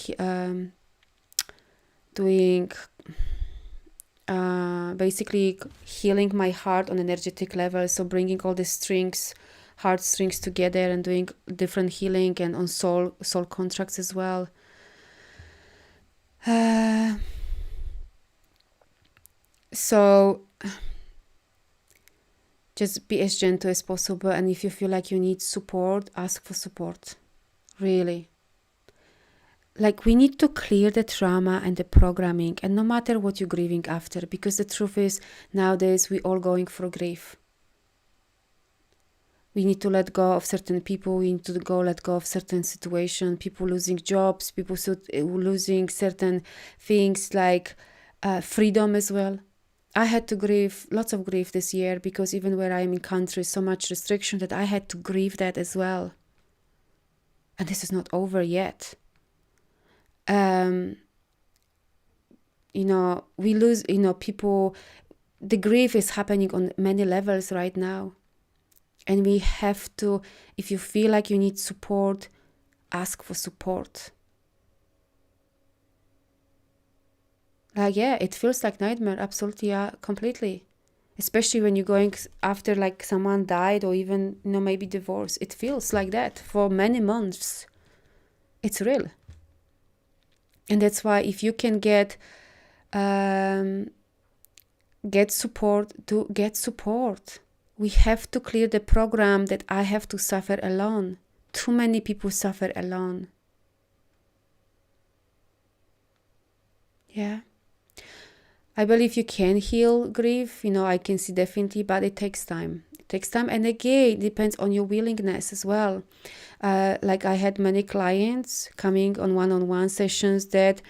basically healing my heart on energetic level. So bringing all the strings, heart strings together and doing different healing and on soul contracts as well. So just be as gentle as possible, and if you feel like you need support, ask for support. Really. Like, we need to clear the trauma and the programming, and no matter what you're grieving after, because the truth is, nowadays we're all going through grief. We need to let go of certain people, we need to let go of certain situations, people losing jobs, people losing certain things like freedom as well. I had to grieve, lots of grief this year, because even where I am in country, so much restriction that I had to grieve that as well. And this is not over yet. We lose, people, the grief is happening on many levels right now. And we have to, if you feel like you need support, ask for support. Like, yeah, it feels like nightmare, absolutely, yeah, completely. Especially when you're going after like someone died or even, maybe divorce. It feels like that for many months. It's real. And that's why if you can get support, get support. We have to clear the program that I have to suffer alone. Too many people suffer alone. Yeah. I believe you can heal grief. I can see definitely, but it takes time. It takes time. And again, it depends on your willingness as well. Like, I had many clients coming on one-on-one sessions that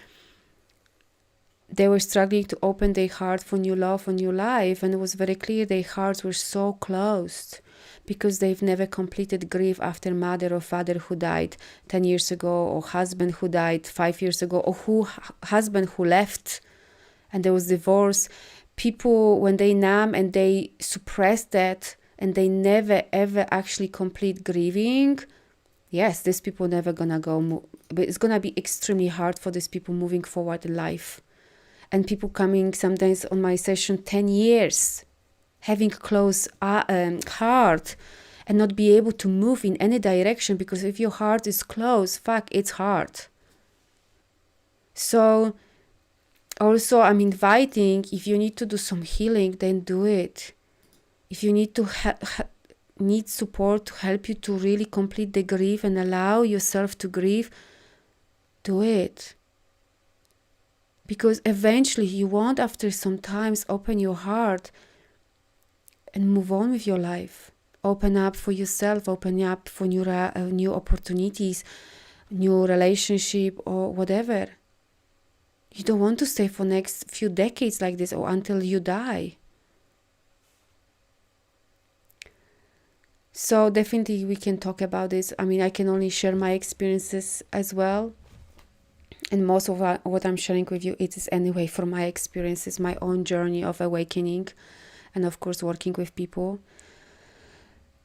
they were struggling to open their heart for new love, for new life. And it was very clear their hearts were so closed because they've never completed grief after mother or father who died 10 years ago, or husband who died 5 years ago, or husband who left and there was divorce. People, when they numb and they suppress that and they never ever actually complete grieving, yes, these people never gonna go. But it's gonna be extremely hard for these people moving forward in life. And people coming sometimes on my session 10 years, having closed heart and not be able to move in any direction, because if your heart is closed, it's hard. So also, I'm inviting, if you need to do some healing, then do it. If you need to need support to help you to really complete the grief and allow yourself to grieve, do it. Because eventually you won't, after some times, open your heart and move on with your life. Open up for yourself, open up for new opportunities, new relationship or whatever. You don't want to stay for next few decades like this or until you die. So definitely we can talk about this. I can only share my experiences as well. And most of what I'm sharing with you, it is anyway from my experiences, my own journey of awakening, and of course working with people.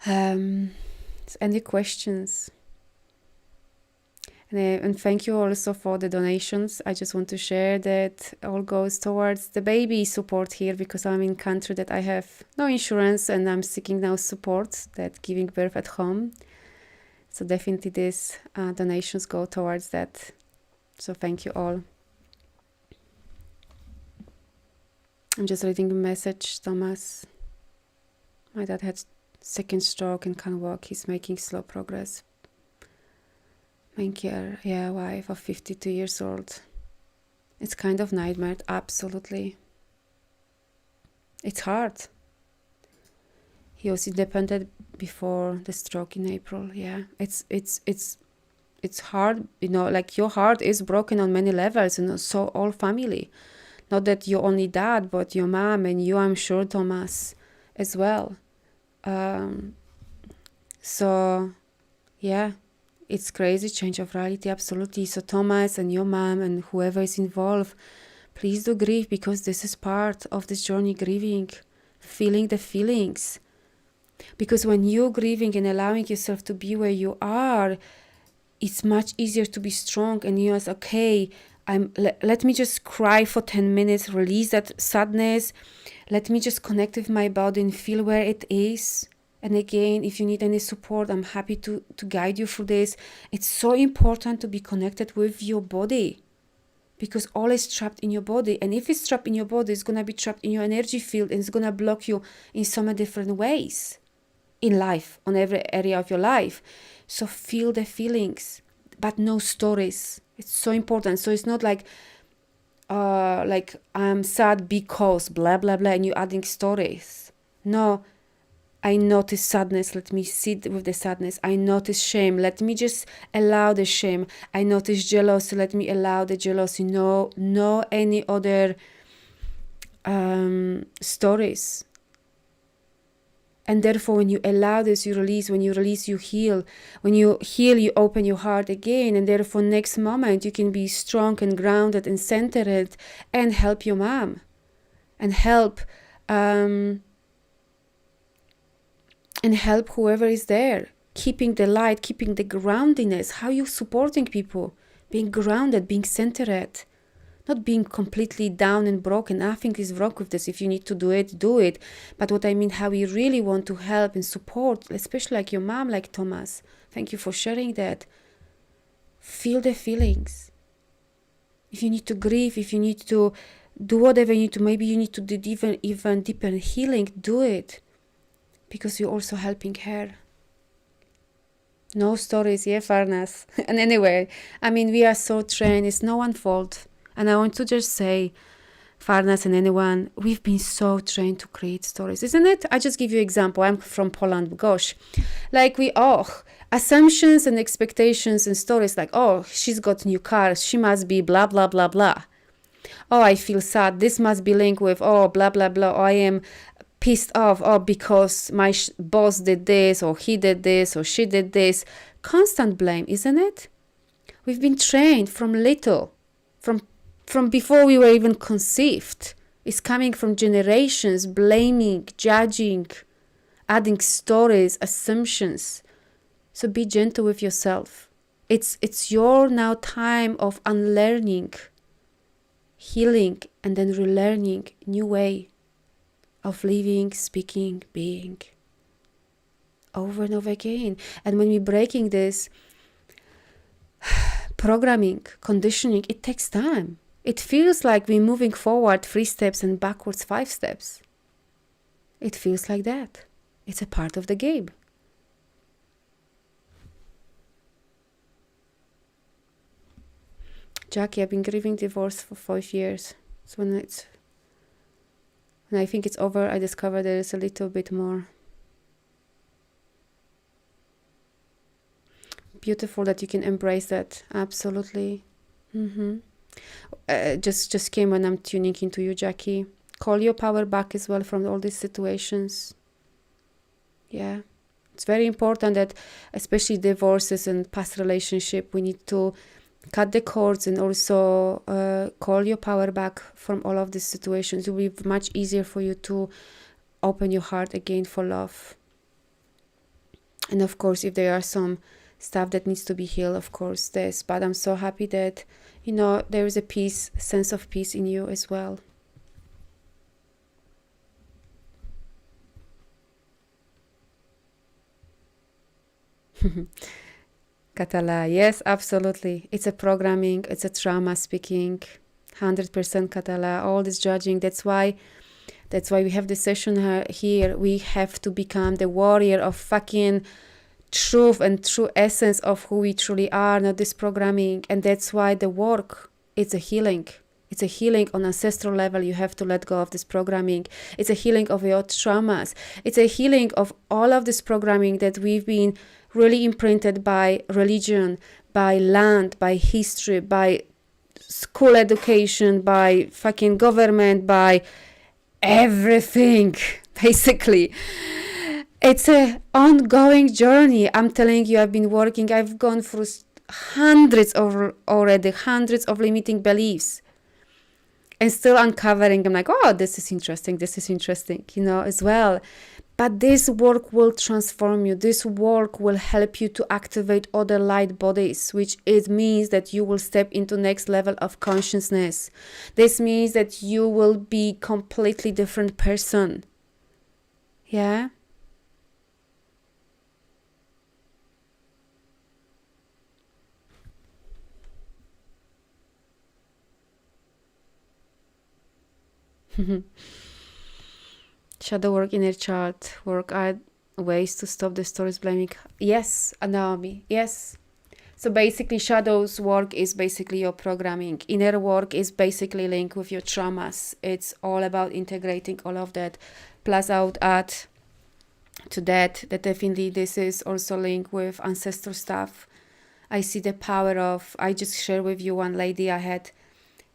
Any questions? And thank you also for the donations. I just want to share that all goes towards the baby support here, because I'm in a country that I have no insurance and I'm seeking now support that giving birth at home. So definitely these donations go towards that. So thank you all. I'm just reading a message, Thomas. My dad had second stroke and can't walk. He's making slow progress. Main care, wife of 52 years old. It's kind of nightmare, absolutely. It's hard. He was independent before the stroke in April. Yeah, it's hard, like your heart is broken on many levels, and so all family. Not that you only dad, but your mom and you, I'm sure, Thomas, as well. So, yeah, It's crazy, change of reality, absolutely. So Thomas and your mom and whoever is involved, please do grieve, because this is part of this journey, grieving, feeling the feelings. Because when you're grieving and allowing yourself to be where you are, it's much easier to be strong, and you're like, okay, let me just cry for 10 minutes, release that sadness, let me just connect with my body and feel where it is. And again, if you need any support, I'm happy to guide you through this. It's so important to be connected with your body, because all is trapped in your body. And if it's trapped in your body, it's going to be trapped in your energy field, and it's going to block you in so many different ways in life, on every area of your life. So feel the feelings, but no stories. It's so important. So it's not like I'm sad because blah, blah, blah, and you're adding stories. No, I notice sadness, let me sit with the sadness. I notice shame, let me just allow the shame. I notice jealousy, let me allow the jealousy. No any other stories. And therefore, when you allow this, you release. When you release, you heal. When you heal, you open your heart again. And therefore, next moment, you can be strong and grounded and centered and help your mom. And help whoever is there. Keeping the light, keeping the groundedness. How you supporting people? Being grounded, being centered. Not being completely down and broken. Nothing is wrong with this. If you need to do it, do it. But what I mean, how we really want to help and support, especially like your mom, like Thomas. Thank you for sharing that. Feel the feelings. If you need to grieve, if you need to do whatever you need to, maybe you need to do even deeper healing, do it. Because you're also helping her. No stories, yeah, Farnas. And anyway, I mean, we are so trained. It's no one's fault. And I want to just say, Farnas and anyone, we've been so trained to create stories, isn't it? I just give you an example. I'm from Poland, gosh. Like assumptions and expectations and stories like, she's got new car, she must be blah, blah, blah, blah. I feel sad, this must be linked with, blah, blah, blah. I am pissed off, because my boss did this, or he did this, or she did this. Constant blame, isn't it? We've been trained from little, from before we were even conceived. It's coming from generations, blaming, judging, adding stories, assumptions. So be gentle with yourself. It's your now time of unlearning, healing, and then relearning new way of living, speaking, being, over and over again. And when we're breaking this programming, conditioning, it takes time. It feels like we're moving forward 3 steps and backwards 5 steps. It feels like that. It's a part of the game. Jackie, I've been grieving divorce for 5 years. So when I think it's over, I discover there is a little bit more. Beautiful that you can embrace that. Absolutely. Just came when I'm tuning into you, Jackie. Call your power back as well from all these situations. Yeah. It's very important that, especially divorces and past relationship, we need to cut the cords and also call your power back from all of these situations. It will be much easier for you to open your heart again for love. And of course, if there are some stuff that needs to be healed, of course, this. But I'm so happy that, there is a sense of peace in you as well. Katala, yes, absolutely. It's a programming, it's a trauma speaking, 100% Katala, all this judging. That's why we have this session here. We have to become the warrior of fucking truth and true essence of who we truly are, not this programming. And that's why the work, it's a healing. It's a healing on ancestral level. You have to let go of this programming. It's a healing of your traumas. It's a healing of all of this programming that we've been really imprinted by religion, by land, by history, by school education, by fucking government, by everything, basically. It's a ongoing journey. I'm telling you, I've gone through hundreds of limiting beliefs, and still uncovering. I'm like, oh, this is interesting, as well. But this work will transform you. This work will help you to activate other light bodies, which it means that you will step into next level of consciousness. This means that you will be completely different person. Yeah? Shadow work, inner child work are ways to stop the stories blaming. Yes, Naomi, yes. So basically, shadows work is basically your programming. Inner work is basically linked with your traumas. It's all about integrating all of that. Plus, I would add to that definitely this is also linked with ancestor stuff. I see the power of, I just share with you one lady I had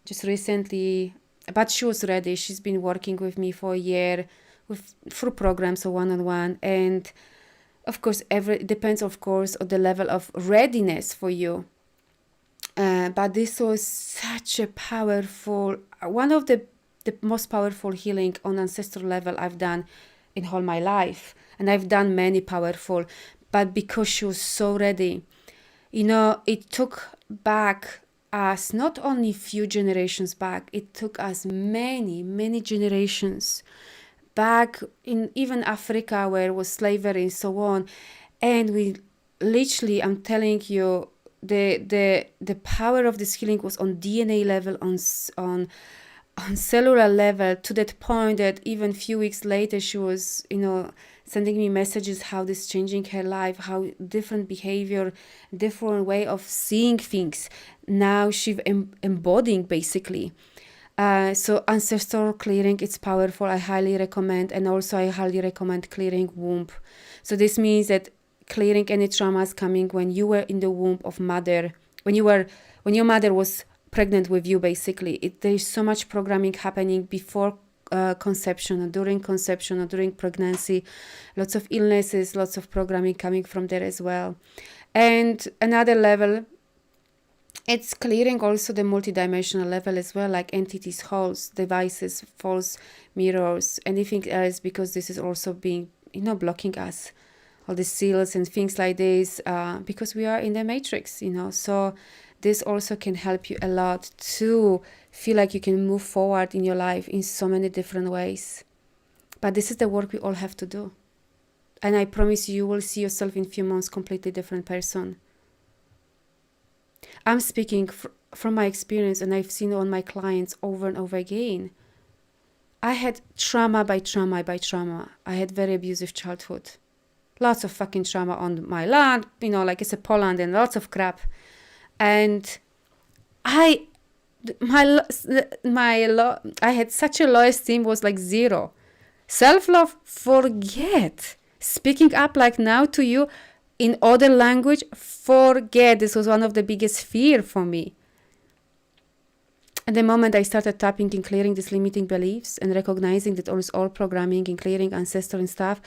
just recently, but she was ready. She's been working with me for a year through programs or one-on-one, and of course it depends of course on the level of readiness for you, but this was such a powerful, one of the most powerful healing on ancestral level I've done in all my life, and I've done many powerful, but because she was so ready, it took back us not only few generations back, it took us many generations back in even Africa, where it was slavery and so on. And we literally, I'm telling you, the power of this healing was on DNA level, on cellular level, to that point that even few weeks later she was sending me messages how this changing her life, how different behavior, different way of seeing things now she's embodying basically. So ancestral clearing, it's powerful. I highly recommend, and also I highly recommend clearing womb. So this means that clearing any traumas coming when you were in the womb of mother, when your mother was pregnant with you, basically. There's so much programming happening before conception or during pregnancy, lots of illnesses, lots of programming coming from there as well. And another level, it's clearing also the multidimensional level as well, like entities, holes, devices, false mirrors, anything else, because this is also being, blocking us, all the seals and things like this, because we are in the matrix, so this also can help you a lot to feel like you can move forward in your life in so many different ways. But this is the work we all have to do. And I promise you will see yourself in a few months completely different person. I'm speaking from my experience, and I've seen on my clients over and over again. I had trauma by trauma by trauma. I had very abusive childhood. Lots of fucking trauma on my land, like it's a Poland, and lots of crap. And I had such a low esteem, was like zero. Self-love, forget. Speaking up like now to you in other language, forget. This was one of the biggest fear for me. And the moment I started tapping and clearing these limiting beliefs and recognizing that all programming and clearing ancestral and stuff,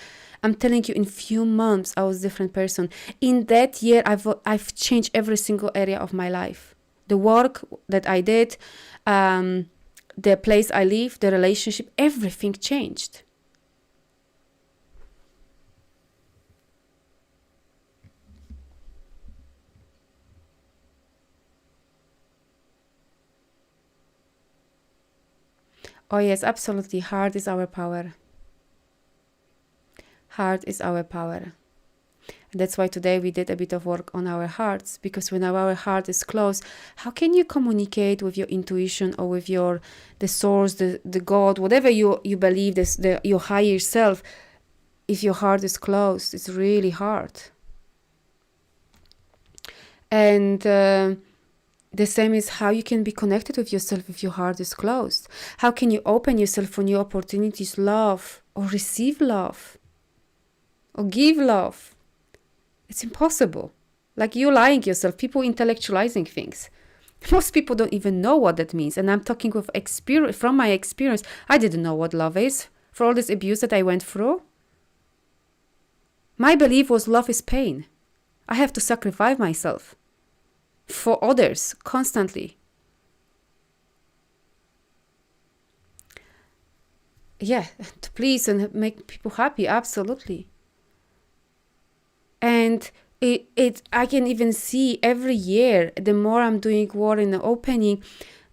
I'm telling you, in few months I was a different person. In that year, I've changed every single area of my life. The work that I did, the place I live, the relationship, everything changed. Oh yes, absolutely. Heart is our power. Heart is our power. And that's why today we did a bit of work on our hearts, because when our heart is closed, how can you communicate with your intuition or with the source, the God, whatever you believe, your higher self, if your heart is closed? It's really hard. And the same is how you can be connected with yourself if your heart is closed. How can you open yourself for new opportunities, love, or receive love, or give love? It's impossible. Like you're lying yourself, people intellectualizing things. Most people don't even know what that means. And I'm talking with experience, from my experience. I didn't know what love is for all this abuse that I went through. My belief was love is pain. I have to sacrifice myself for others constantly. Yeah, to please and make people happy, absolutely. And I can even see every year, the more I'm doing work in the opening,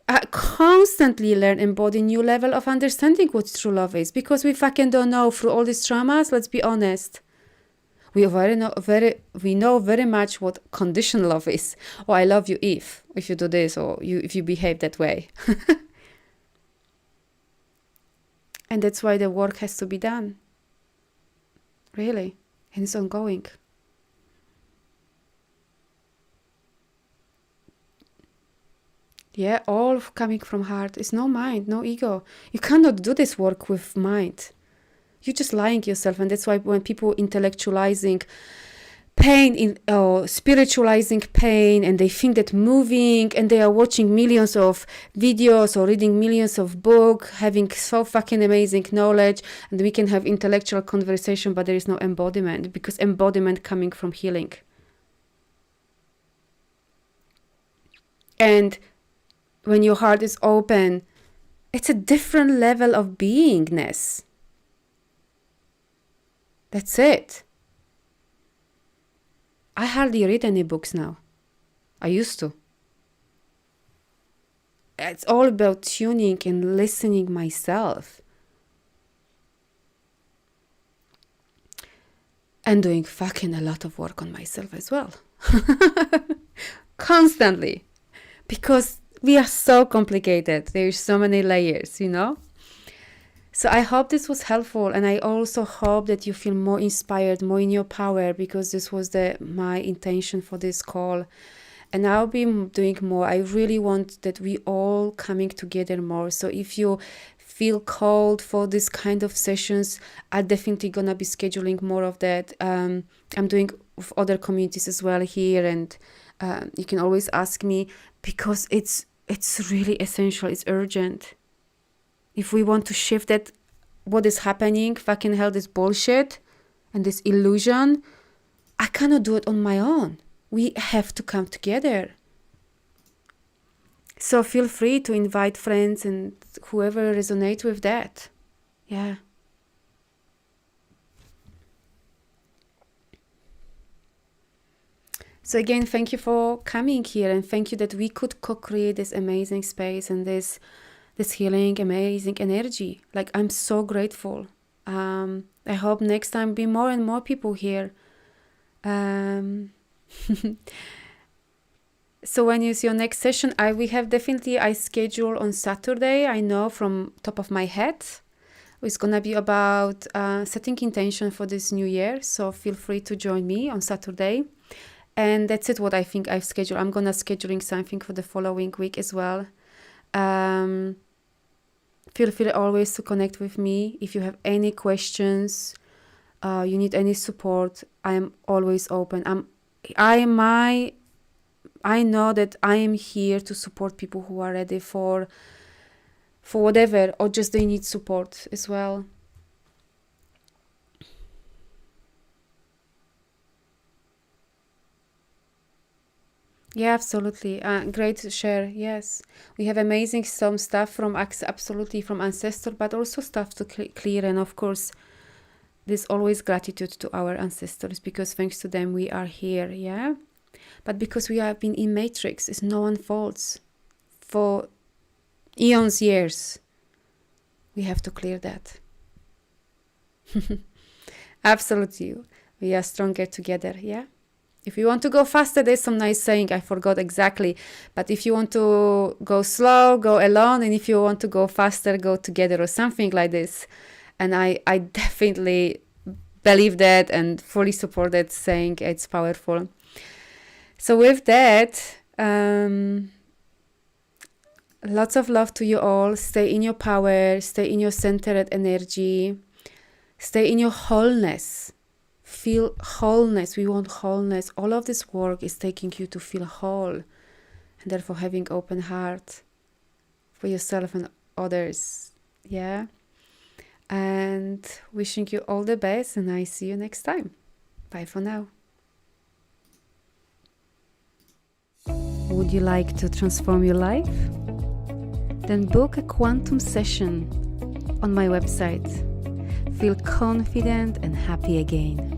I constantly learn, embody new level of understanding what true love is. Because we fucking don't know through all these traumas, let's be honest. We know very much what conditional love is. Oh, I love you if you do this, or if you behave that way. And that's why the work has to be done. Really. And it's ongoing. Yeah, all coming from heart. It's no mind, no ego. You cannot do this work with mind. You're just lying yourself. And that's why when people intellectualizing pain or spiritualizing pain, and they think that moving, and they are watching millions of videos or reading millions of books, having so fucking amazing knowledge, and we can have intellectual conversation, but there is no embodiment, because embodiment coming from healing. And when your heart is open, it's a different level of beingness. That's it. I hardly read any books now. I used to. It's all about tuning and listening myself. And doing fucking a lot of work on myself as well. Constantly. Because we are so complicated. There's so many layers, you know? So I hope this was helpful, and I also hope that you feel more inspired, more in your power, because this was my intention for this call. And I'll be doing more. I really want that we all coming together more. So if you feel called for this kind of sessions, I'm definitely gonna be scheduling more of that. I'm doing with other communities as well here, and you can always ask me, because it's really essential. It's urgent. If we want to shift that, what is happening, fucking hell, this bullshit and this illusion, I cannot do it on my own. We have to come together. So feel free to invite friends and whoever resonates with that. Yeah. So again, thank you for coming here, and thank you that we could co-create this amazing space and this healing, amazing energy. Like, I'm so grateful. I hope next time be more and more people here. So when you see your next session, we have definitely, I schedule on Saturday. I know from top of my head. It's gonna be about setting intention for this new year. So feel free to join me on Saturday. And that's it, what I think I've scheduled. I'm gonna scheduling something for the following week as well. Feel free always to connect with me. If you have any questions, you need any support, I am always open. I know that I am here to support people who are ready for whatever, or just they need support as well. Yeah, absolutely. Great to share. Yes, we have amazing some stuff from absolutely from ancestor, but also stuff to clear. And of course, there's always gratitude to our ancestors, because thanks to them we are here. Yeah, but because we have been in matrix, it's no one faults for eons years. We have to clear that. Absolutely, we are stronger together. Yeah. If you want to go faster, there's some nice saying, I forgot exactly. But if you want to go slow, go alone. And if you want to go faster, go together, or something like this. And I definitely believe that and fully support that saying. It's powerful. So with that, lots of love to you all. Stay in your power. Stay in your centered energy. Stay in your wholeness. Feel wholeness. We want wholeness. All of this work is taking you to feel whole, and therefore having open heart for yourself and others. Yeah. And wishing you all the best, and I see you next time. Bye for now. Would you like to transform your life? Then book a quantum session on my website. Feel confident and happy again.